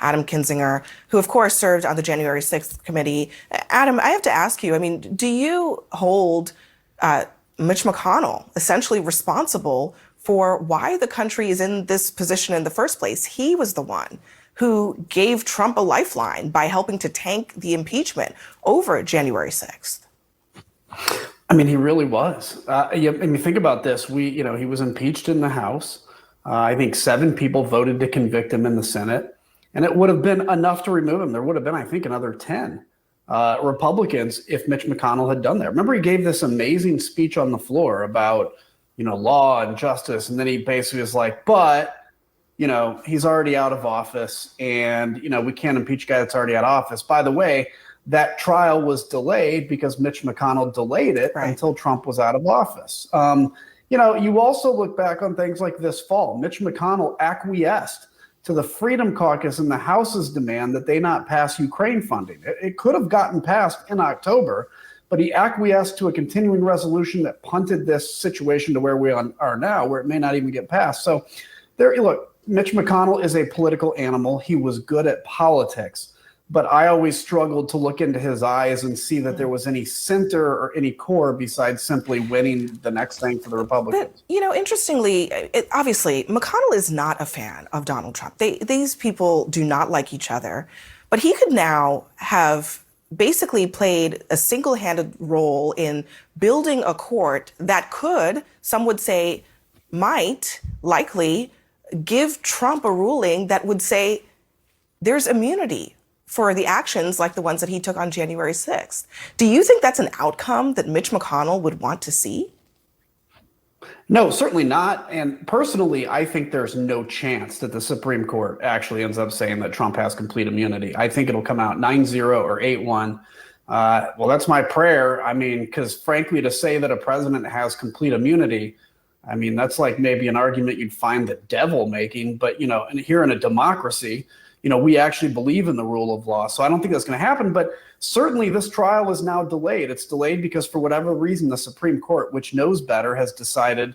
Adam Kinzinger, who, of course, served on the January 6th committee. Adam, I have to ask you, I mean, do you hold Mitch McConnell essentially responsible for why the country is in this position in the first place? He was the one who gave Trump a lifeline by helping to tank the impeachment over January 6th. I mean, he really was. I mean, think about this. He was impeached in the House. I think 7 people voted to convict him in the Senate, and it would have been enough to remove him. There would have been, I think, another 10 Republicans if Mitch McConnell had done that. Remember, he gave this amazing speech on the floor about, law and justice, and then he basically was like, but he's already out of office, and, we can't impeach a guy that's already out of office. By the way, that trial was delayed because Mitch McConnell delayed it until Trump was out of office. You also look back on things like this fall. Mitch McConnell acquiesced to the Freedom Caucus and the House's demand that they not pass Ukraine funding. It could have gotten passed in October, but he acquiesced to a continuing resolution that punted this situation to where we are now, where it may not even get passed. So look, Mitch McConnell is a political animal. He was good at politics. But I always struggled to look into his eyes and see that there was any center or any core besides simply winning the next thing for the Republicans. But, interestingly, obviously, McConnell is not a fan of Donald Trump. These people do not like each other. But he could now have basically played a single-handed role in building a court that could, some would say, might likely give Trump a ruling that would say there's immunity for the actions like the ones that he took on January 6th. Do you think that's an outcome that Mitch McConnell would want to see? No, certainly not. And personally, I think there's no chance that the Supreme Court actually ends up saying that Trump has complete immunity. I think it'll come out 9-0 or 8-1. Well, that's my prayer. I mean, because frankly, to say that a president has complete immunity, I mean, that's like maybe an argument you'd find the devil making. But, and here in a democracy, we actually believe in the rule of law. So I don't think that's going to happen. But certainly this trial is now delayed. It's delayed because for whatever reason, the Supreme Court, which knows better, has decided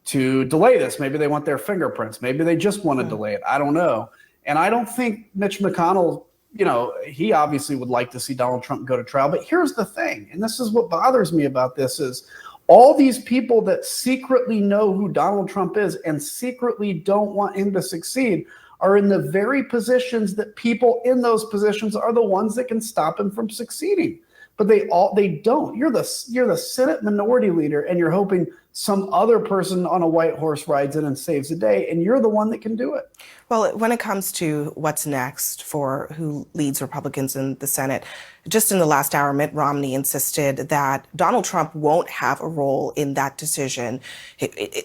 to delay this. Maybe they want their fingerprints. Maybe they just want to delay it. I don't know. And I don't think Mitch McConnell, he obviously would like to see Donald Trump go to trial. But here's the thing, and this is what bothers me about this, is all these people that secretly know who Donald Trump is and secretly don't want him to succeed are in the very positions that people in those positions are the ones that can stop him from succeeding. But they don't. You're the Senate minority leader, and you're hoping some other person on a white horse rides in and saves the day, and you're the one that can do it. Well, when it comes to what's next for who leads Republicans in the Senate, just in the last hour, Mitt Romney insisted that Donald Trump won't have a role in that decision.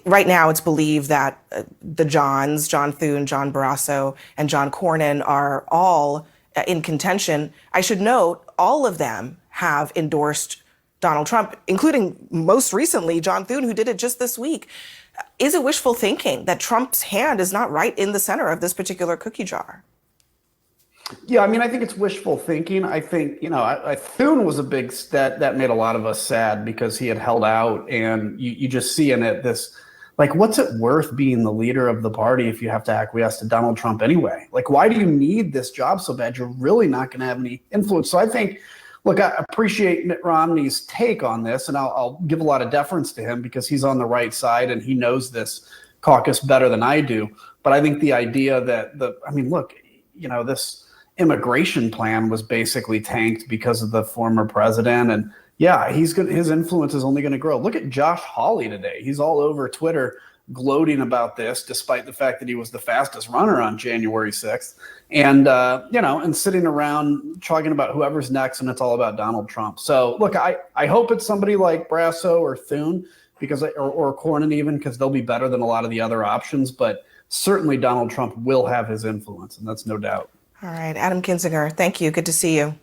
Right now, it's believed that the Johns, John Thune, John Barrasso, and John Cornyn are all in contention. I should note, all of them have endorsed Donald Trump, including most recently John Thune, who did it just this week. Is it wishful thinking that Trump's hand is not right in the center of this particular cookie jar? Yeah, I mean, I think it's wishful thinking. I think, Thune was a big that made a lot of us sad because he had held out, and you just see in it this, like, what's it worth being the leader of the party if you have to acquiesce to Donald Trump anyway? Like, why do you need this job so bad? You're really not going to have any influence. So I think, look, I appreciate Mitt Romney's take on this, and I'll give a lot of deference to him because he's on the right side and he knows this caucus better than I do. But I think the idea that this immigration plan was basically tanked because of the former president, and yeah, his influence is only going to grow. Look at Josh Hawley today. He's all over Twitter gloating about this, despite the fact that he was the fastest runner on January 6th. And, and sitting around talking about whoever's next, and it's all about Donald Trump. So, look, I hope it's somebody like Barrasso or Thune, or Cornyn even, because they'll be better than a lot of the other options. But certainly Donald Trump will have his influence, and that's no doubt. All right, Adam Kinzinger, thank you. Good to see you.